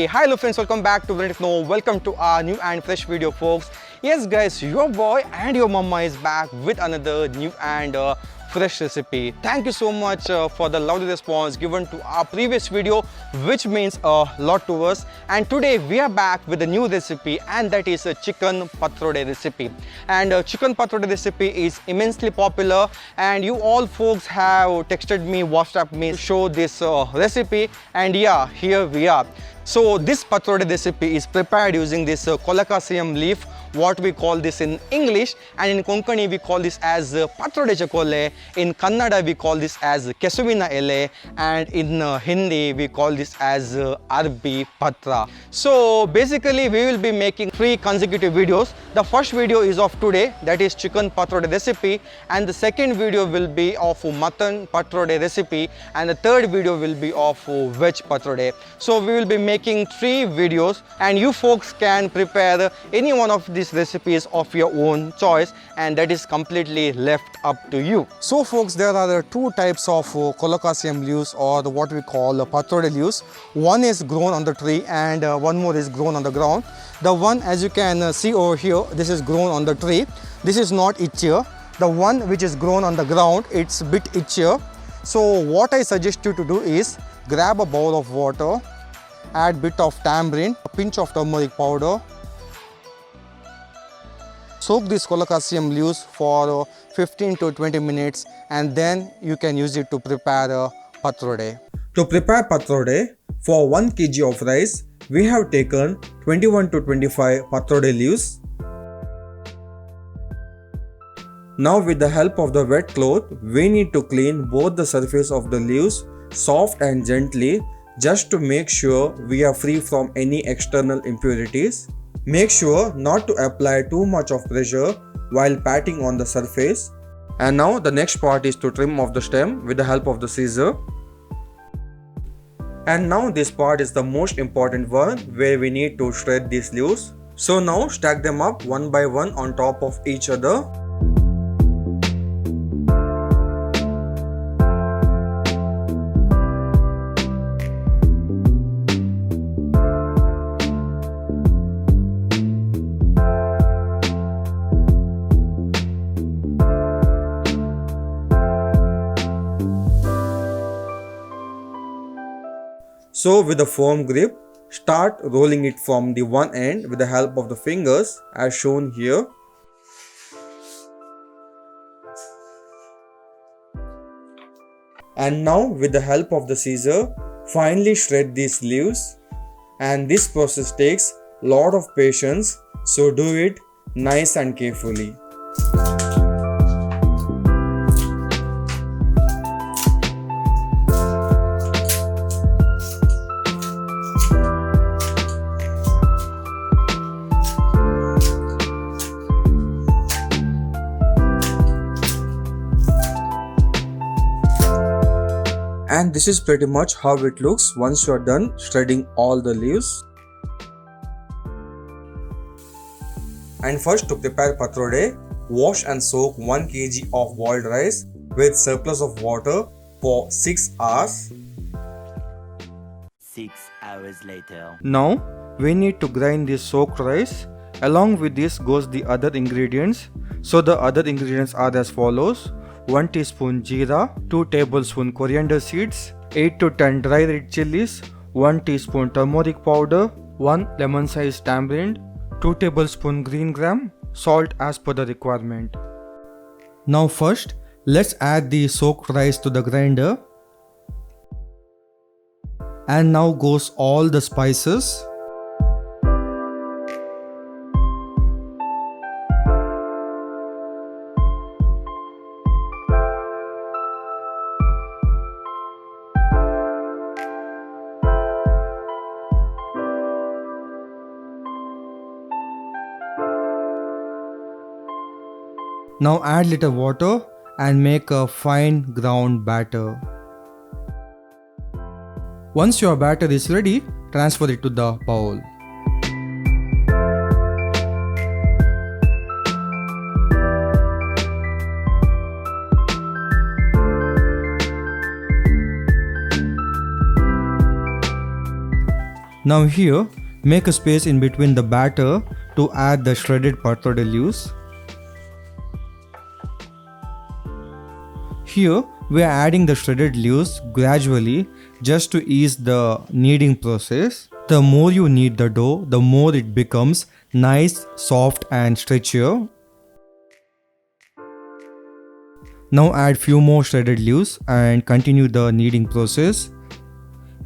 Hi hello friends, welcome back to Brintechno. Welcome to our new and fresh video, folks. Yes guys, your boy and your mama is back with another new and fresh recipe. Thank you so much for the lovely response given to our previous video, which means a lot to us. And today we are back with a new recipe, and that is a chicken pathrode recipe. And chicken pathrode recipe is immensely popular, and you all folks have texted me, WhatsApp me to show this recipe, and yeah, here we are. So this pathrode recipe is prepared using this Colocaseum leaf, what we call this in English, and in Konkani we call this as Pathrode chakole, in Kannada we call this as Kesuvina ele, and in Hindi we call this as Arbi Patra. So basically we will be making 3 consecutive videos. The first video is of today, that is chicken pathrode recipe, and the second video will be of mutton pathrode recipe, and the third video will be of veg pathrode. So we will be making 3 videos, and you folks can prepare any one of these recipes of your own choice, and that is completely left up to you. So folks, there are 2 types of Colocaseum leaves, or what we call pathrode leaves. One is grown on the tree and one more is grown on the ground. The one, as you can see over here, this is grown on the tree. This is not itchier. The one which is grown on the ground, it's a bit itchier. So what I suggest you to do is grab a bowl of water, add bit of tamarind, a pinch of turmeric powder. Soak these Colocaseum leaves for 15 to 20 minutes, and then you can use it to prepare pathrode. To prepare pathrode, for 1 kg of rice, we have taken 21 to 25 pathrode leaves. Now with the help of the wet cloth, we need to clean both the surface of the leaves soft and gently, just to make sure we are free from any external impurities. Make sure not to apply too much of pressure while patting on the surface. And now the next part is to trim off the stem with the help of the scissor. And now this part is the most important one, where we need to shred these leaves. So now stack them up one by one on top of each other. So with a firm grip, start rolling it from the one end with the help of the fingers as shown here. And now with the help of the scissor, finely shred these leaves. And this process takes a lot of patience, so do it nice and carefully. And this is pretty much how it looks once you are done shredding all the leaves. And first, to prepare pathrode, wash and soak 1 kg of boiled rice with surplus of water for 6 hours. 6 hours later. Now we need to grind this soaked rice. Along with this goes the other ingredients. So the other ingredients are as follows: 1 teaspoon jeera, 2 tablespoon coriander seeds, 8 to 10 dry red chilies, 1 teaspoon turmeric powder, 1 lemon sized tamarind, 2 tablespoon green gram, salt as per the requirement. Now first, let's add the soaked rice to the grinder. And now goes all the spices. Now add little water and make a fine ground batter. Once your batter is ready, transfer it to the bowl. Now here, make a space in between the batter to add the shredded Pathrode leaves. Here, we are adding the shredded leaves gradually just to ease the kneading process. The more you knead the dough, the more it becomes nice, soft and stretchier. Now add few more shredded leaves and continue the kneading process.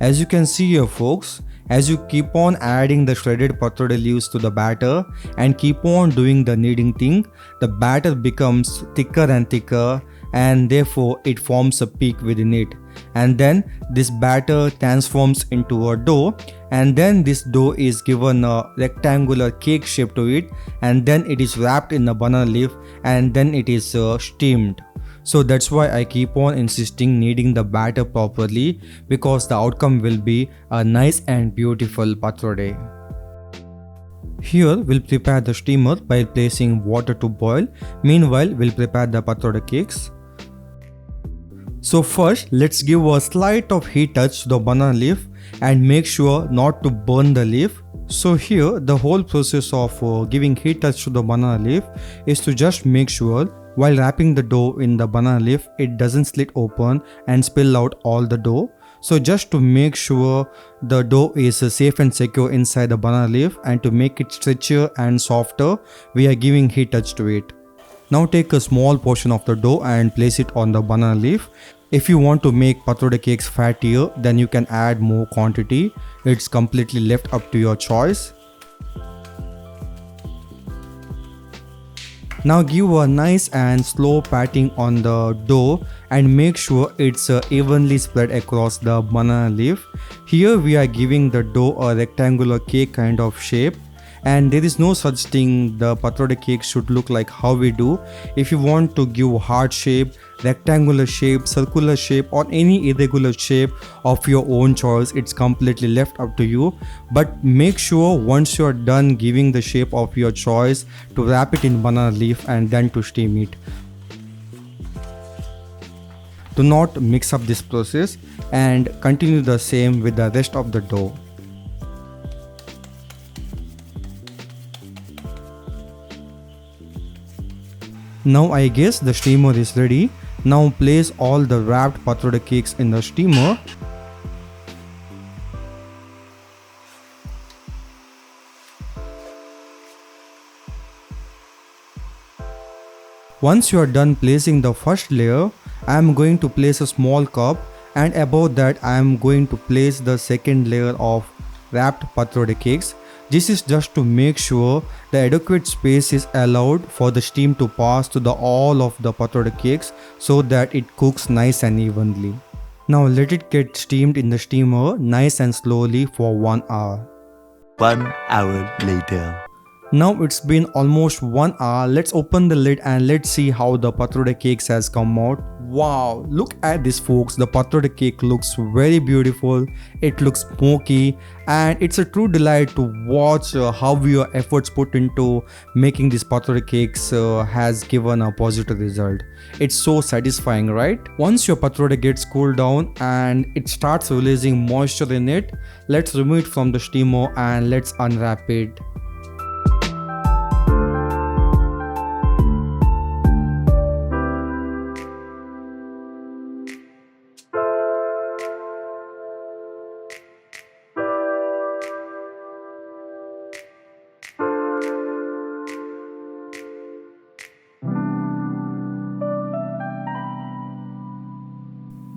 As you can see here folks, as you keep on adding the shredded Pathrode leaves to the batter and keep on doing the kneading thing, the batter becomes thicker and thicker and therefore it forms a peak within it. And then this batter transforms into a dough, and then this dough is given a rectangular cake shape to it, and then it is wrapped in a banana leaf and then it is steamed. So that's why I keep on insisting kneading the batter properly, because the outcome will be a nice and beautiful Pathrode. Here we'll prepare the steamer by placing water to boil. Meanwhile, we'll prepare the Pathrode cakes. So first, let's give a slight of heat touch to the banana leaf and make sure not to burn the leaf. So here, the whole process of giving heat touch to the banana leaf is to just make sure while wrapping the dough in the banana leaf, it doesn't slit open and spill out all the dough. So just to make sure the dough is safe and secure inside the banana leaf, and to make it stretchier and softer, we are giving heat touch to it. Now take a small portion of the dough and place it on the banana leaf. If you want to make Pathrode cakes fattier, then you can add more quantity. It's completely left up to your choice. Now give a nice and slow patting on the dough and make sure it's evenly spread across the banana leaf. Here we are giving the dough a rectangular cake kind of shape, and there is no such thing the Pathrode cake should look like how we do. If you want to give heart shape, rectangular shape, circular shape or any irregular shape of your own choice, it's completely left up to you. But make sure once you're done giving the shape of your choice to wrap it in banana leaf and then to steam it. Do not mix up this process and continue the same with the rest of the dough. Now I guess the steamer is ready. Now place all the wrapped Pathrode cakes in the steamer. Once you are done placing the first layer, I am going to place a small cup, and above that I am going to place the second layer of wrapped Pathrode cakes. This is just to make sure the adequate space is allowed for the steam to pass to all of the Pathrode cakes so that it cooks nice and evenly. Now let it get steamed in the steamer nice and slowly for 1 hour. 1 hour later. Now it's been almost 1 hour. Let's open the lid and let's see how the Pathrode cakes has come out. Wow, look at this folks. The Pathrode cake looks very beautiful. It looks smoky and it's a true delight to watch how your efforts put into making these Pathrode cakes has given a positive result. It's so satisfying, right? Once your Pathrode gets cooled down and it starts releasing moisture in it, let's remove it from the steamer and let's unwrap it.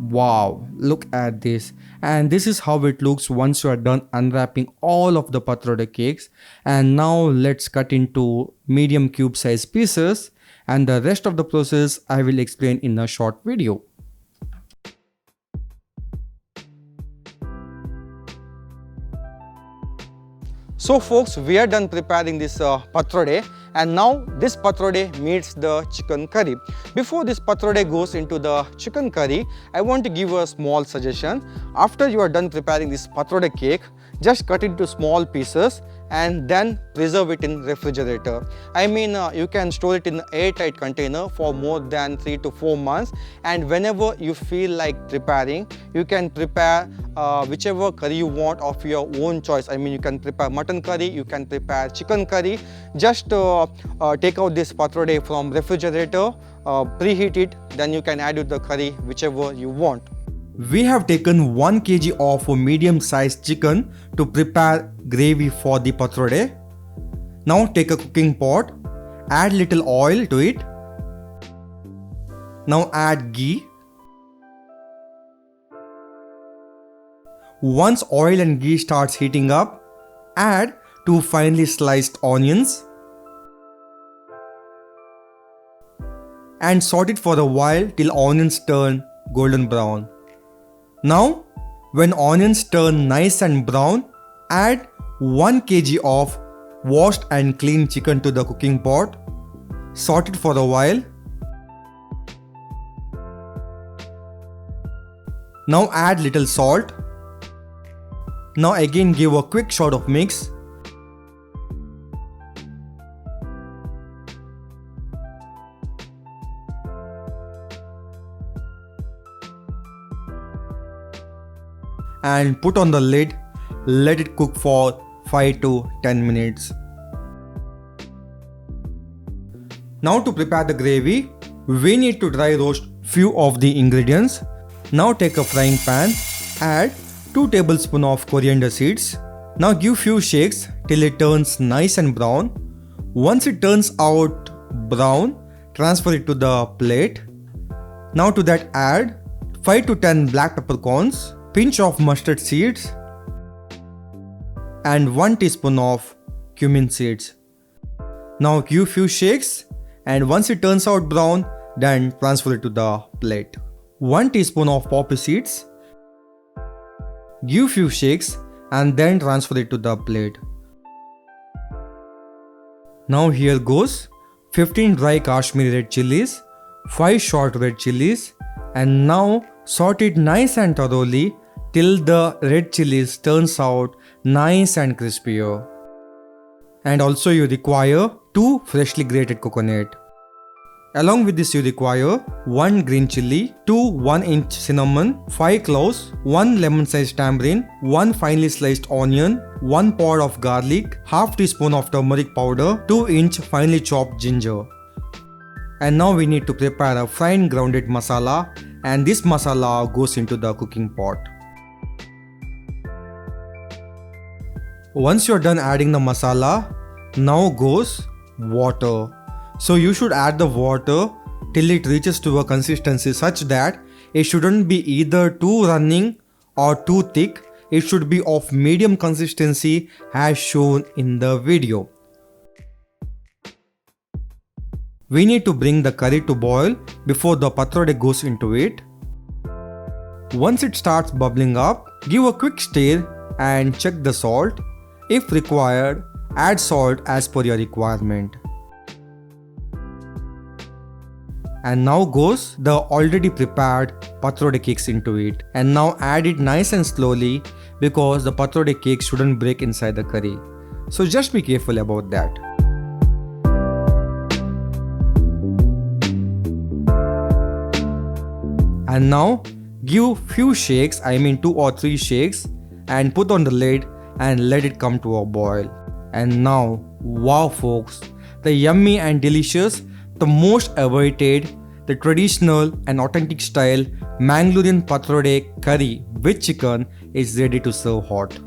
Wow, look at this. And this is how it looks once you are done unwrapping all of the Pathrode cakes. And now let's cut into medium cube size pieces, and the rest of the process I will explain in a short video. So folks, we are done preparing this Pathrode, and now this Pathrode meets the chicken curry. Before this Pathrode goes into the chicken curry, I want to give a small suggestion. After you are done preparing this Pathrode cake, just cut into small pieces and then preserve it in refrigerator. I mean, you can store it in an airtight container for more than 3 to 4 months, and whenever you feel like preparing, you can prepare whichever curry you want of your own choice. I mean, you can prepare mutton curry, you can prepare chicken curry. Just take out this pathrode from refrigerator, preheat it, then you can add it the curry whichever you want. We have taken 1 kg of medium sized chicken to prepare gravy for the pathrode. Now take a cooking pot, add little oil to it. Now add ghee. Once oil and ghee starts heating up, add 2 finely sliced onions and saute it for a while till onions turn golden brown. Now, when onions turn nice and brown, add 1 kg of washed and clean chicken to the cooking pot. Saute it for a while. Now add little salt. Now again give a quick shot of mix. And put on the lid, let it cook for 5 to 10 minutes. Now to prepare the gravy, we need to dry roast few of the ingredients. Now take a frying pan, add 2 tablespoons of coriander seeds. Now give few shakes till it turns nice and brown. Once it turns out brown, transfer it to the plate. Now to that add 5 to 10 black peppercorns, pinch of mustard seeds and 1 teaspoon of cumin seeds. Now give few shakes, and once it turns out brown, then transfer it to the plate. 1 teaspoon of poppy seeds. Give few shakes and then transfer it to the plate. Now here goes 15 dry Kashmiri red chilies, 5 short red chilies, and now saute it nice and thoroughly till the red chilies turns out nice and crispier. And also you require 2 freshly grated coconut. Along with this you require 1 green chilli, 2 1-inch cinnamon, 5 cloves, 1 lemon-sized tamarind, 1 finely sliced onion, 1 pod of garlic, half teaspoon of turmeric powder, 2-inch finely chopped ginger. And now we need to prepare a fine grounded masala, and this masala goes into the cooking pot. Once you're done adding the masala, now goes water. So you should add the water till it reaches to a consistency such that it shouldn't be either too running or too thick. It should be of medium consistency as shown in the video. We need to bring the curry to boil before the pathrode goes into it. Once it starts bubbling up, give a quick stir and check the salt. If required, add salt as per your requirement. And now goes the already prepared pathrode cakes into it. And now add it nice and slowly because the pathrode cake shouldn't break inside the curry. So just be careful about that. And now give few shakes, 2 or 3 shakes, and put on the lid and let it come to a boil. And now, wow folks, the yummy and delicious, the most awaited, the traditional and authentic style Mangalorean pathrode curry with chicken is ready to serve hot.